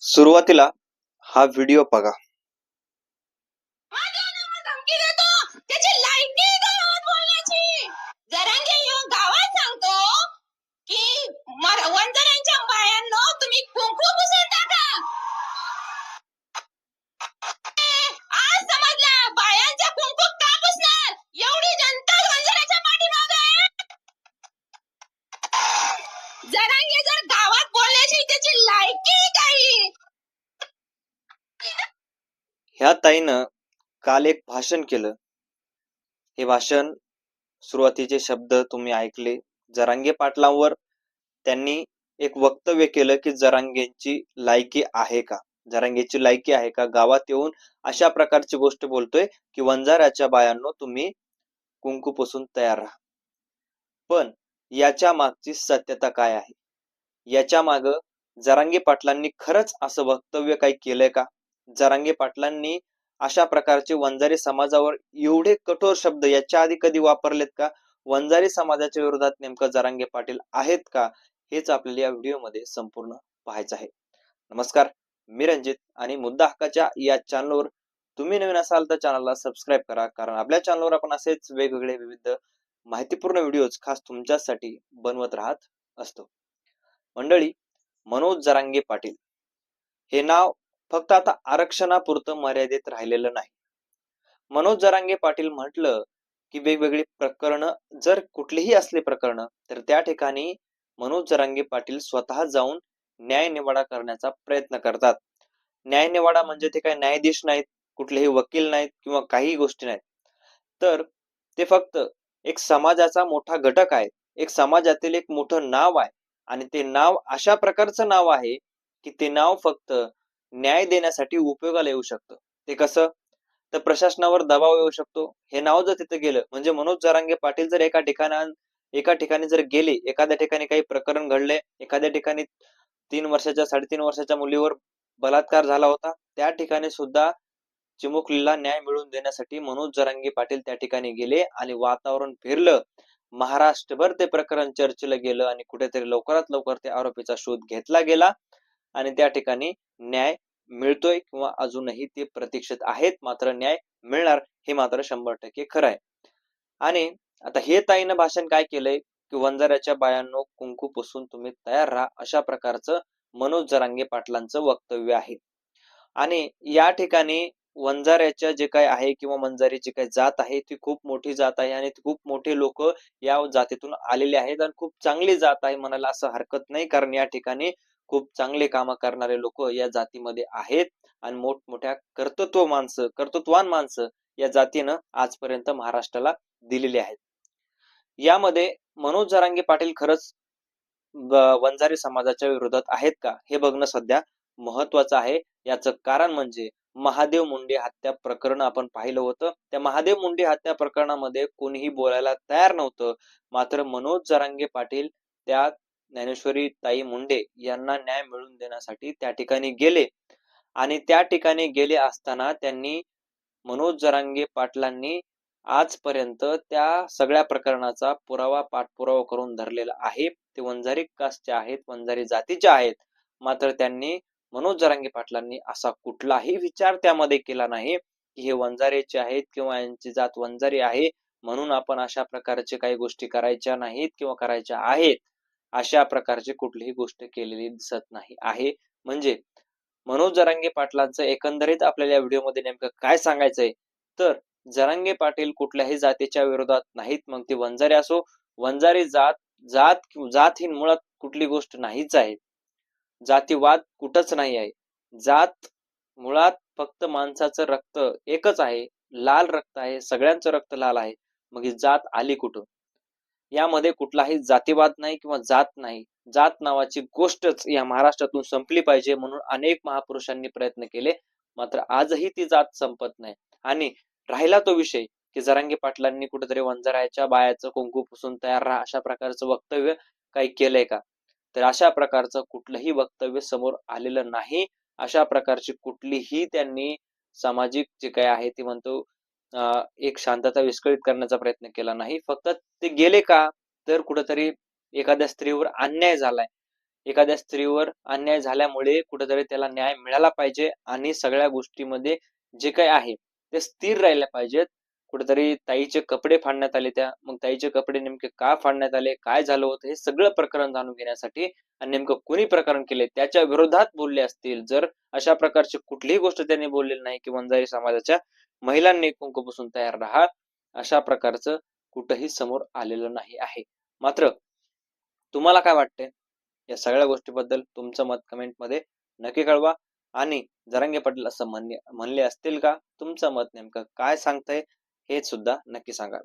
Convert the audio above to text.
सुरुवातीला हा व्हिडिओ बघा. धमकी देतो त्याची लायकी आहे गावात बोलण्याची. जरांगे येऊन गावात सांगतो की वंजाऱ्यांच्या बायांनो तुम्ही कुंकू पुसून टाका. आज समजलं बायांचा कुंकू का पुसणार. एवढी जनता वंजाऱ्याच्या पाठीमागे आहे. जरांगे जर गावात बोलण्याची त्याची लायकी काही. ह्या ताईनं काल एक भाषण केलं. हे भाषण सुरुवातीचे शब्द तुम्ही ऐकले. जरांगे पाटलांवर त्यांनी एक वक्तव्य केलं की जरांगेची लायकी आहे का, जरांगेची लायकी आहे का, गावात येऊन अशा प्रकारची गोष्ट बोलतोय की वंजाऱ्याच्या बायांनो तुम्ही कुंकू पुसून तयार राहा. पण याच्या मागची सत्यता काय आहे, याच्या माग जरांगे पाटलांनी खरंच असं वक्तव्य काही केलंय का? जरांगे पाटलांनी अशा प्रकारचे वंजारी समाजावर एवढे कठोर शब्द याच्या आधी कधी वापरलेत का? वंजारी समाजाच्या विरोधात नेमकं जरांगे पाटील आहेत का? हेच आपल्याला या व्हिडिओमध्ये संपूर्ण पाहायचं आहे. नमस्कार, मी रंजित आणि मुद्दा हक्काच्या या चॅनलवर तुम्ही नवीन असाल तर चॅनलला सबस्क्राईब करा, कारण आपल्या चॅनलवर आपण असेच वेगवेगळे विविध माहितीपूर्ण व्हिडिओज खास तुमच्यासाठी बनवत राहत असतो. मंडळी, मनोज जरांगे पाटील हे नाव फक्त आता आरक्षणापुरतं मर्यादित राहिलेलं नाही. मनोज जरांगे पाटील म्हटलं की वेगवेगळी प्रकरण, जर कुठलीही असली प्रकरण, तर त्या ठिकाणी मनोज जरांगे पाटील स्वतः जाऊन न्याय निवाडा करण्याचा प्रयत्न करतात. न्याय निवाडा म्हणजे ते काय न्यायाधीश नाहीत, कुठलेही वकील नाहीत किंवा काही गोष्टी नाहीत, तर ते फक्त एक समाजाचा मोठा घटक आहे, एक समाजातील एक मोठं नाव आहे. आणि ते नाव अशा प्रकारचं नाव आहे की ते नाव फक्त न्याय देण्यासाठी उपयोगाला येऊ शकतं. ते कसं? तर प्रशासनावर दबाव येऊ शकतो. हे नाव जर तिथे गेलं म्हणजे मनोज जरांगे पाटील जर एका ठिकाणी जर गेले, एखाद्या ठिकाणी काही प्रकरण घडले, एखाद्या ठिकाणी 3 वर्षाच्या 3.5 वर्षाच्या मुलीवर बलात्कार झाला होता, त्या ठिकाणी सुद्धा चिमुकलीला न्याय मिळवून देण्यासाठी मनोज जरांगे पाटील त्या ठिकाणी गेले आणि वातावरण फिरलं. महाराष्ट्रभर ते प्रकरण चर्चेला गेलं आणि कुठेतरी लवकरात लवकर त्या आरोपीचा शोध घेतला गेला आणि त्या ठिकाणी न्याय मिळतोय किंवा अजूनही ते प्रतीक्षित आहेत, मात्र न्याय मिळणार हे मात्र 100% खरं आहे. आणि आता हे ताईनं भाषण काय केलंय की वंजाऱ्याच्या बायांनो कुंकू पुसून तुम्ही तयार राहा, अशा प्रकारचं मनोज जरांगे पाटलांचं वक्तव्य आहे. आणि या ठिकाणी वंजाऱ्याच्या जे काय आहे किंवा वंजारी जी काही जात आहे ती खूप मोठी जात आहे आणि खूप मोठे लोक या जातीतून आलेले आहेत आणि खूप चांगली जात आहे म्हणायला असं हरकत नाही, कारण या ठिकाणी खूप चांगले काम करणारे लोक या जातीमध्ये आहेत आणि मोठमोठ्या कर्तृत्ववान माणसं या जातीनं आजपर्यंत महाराष्ट्राला दिलेली आहेत. यामध्ये मनोज जरांगे पाटील खरंच वंजारी समाजाच्या विरोधात आहेत का हे बघणं सध्या महत्वाचं आहे. याचं कारण म्हणजे महादेव मुंडे हत्या प्रकरण आपण पाहिलं होतं. त्या महादेव मुंडे हत्या प्रकरणामध्ये कोणीही बोलायला तयार नव्हतं, मात्र मनोज जरांगे पाटील त्या ज्ञानेश्वरी ताई मुंडे यांना न्याय मिळवून देण्यासाठी त्या ठिकाणी गेले आणि त्या ठिकाणी गेले असताना त्यांनी मनोज जरांगे पाटलांनी आजपर्यंत त्या सगळ्या प्रकरणाचा पाठपुरावा करून धरलेला आहे. ते वंजारी कास्टचे आहेत, वंजारी जातीचे आहेत, मात्र त्यांनी मनोज जरांगे पाटलांनी असा कुठलाही विचार त्यामध्ये केला नाही की हे वंजारीचे आहेत किंवा यांची जात वंजारी आहे म्हणून आपण अशा प्रकारचे काही गोष्टी करायच्या नाहीत किंवा करायच्या आहेत. अशा प्रकारची कुठलीही गोष्ट केलेली दिसत नाही आहे. म्हणजे मनोज जरांगे पाटलांचं एकंदरीत आपल्याला या व्हिडिओमध्ये नेमकं काय सांगायचंय, तर जरांगे पाटील कुठल्याही जातीच्या विरोधात नाहीत. मग ती वंजारी असो, वंजारी जातहीन मुळात कुठली गोष्ट नाहीच आहे. जातीवाद कुठंच नाही आहे. जात मुळात फक्त माणसाचं रक्त एकच आहे, लाल रक्त आहे, सगळ्यांचं रक्त लाल आहे. मग ही जात आली कुठून? यामध्ये कुठलाही जातीवाद नाही किंवा जात नाही. जात नावाची गोष्टच या महाराष्ट्रातून संपली पाहिजे म्हणून अनेक महापुरुषांनी प्रयत्न केले, मात्र आजही ती जात संपत नाही. आणि राहिला तो विषय की जरांगे पाटलांनी कुठेतरी वंजाराच्या बायाचं कुंकू पुसून तयार राहा अशा प्रकारचं वक्तव्य काही केलंय का, तर अशा प्रकारचं कुठलंही वक्तव्य समोर आलेलं नाही. अशा प्रकारची कुठलीही त्यांनी सामाजिक जे काही आहे ते म्हणतो एक शांतता विस्कळीत करण्याचा प्रयत्न केला नाही. फक्त ते गेले का, तर कुठेतरी एखाद्या स्त्रीवर अन्याय झालाय, एखाद्या स्त्रीवर अन्याय झाल्यामुळे कुठेतरी त्याला न्याय मिळाला पाहिजे आणि सगळ्या गोष्टीमध्ये जे काही आहे ते स्थिर राहिल्या पाहिजेत. कुठेतरी ताईचे कपडे फाडण्यात आले मग ताईचे कपडे नेमके का फाडण्यात आले, काय झालं होतं, हे सगळं प्रकरण जाणून घेण्यासाठी आणि नेमकं कोणी प्रकरण केले त्याच्या विरोधात बोलले असतील. जर अशा प्रकारची कुठलीही गोष्ट त्यांनी बोललेली नाही की वंजारी समाजाच्या महिलांनी कुंकूपासून तयार राहा, अशा प्रकारचं कुठंही समोर आलेलं नाही आहे. मात्र तुम्हाला काय वाटतंय या सगळ्या गोष्टीबद्दल? तुमचं मत कमेंटमध्ये नक्की कळवा आणि जरांगे पाटील असं म्हणले असतील का? तुमचं मत नेमकं काय सांगतंय हे सुद्धा नक्की सांगा.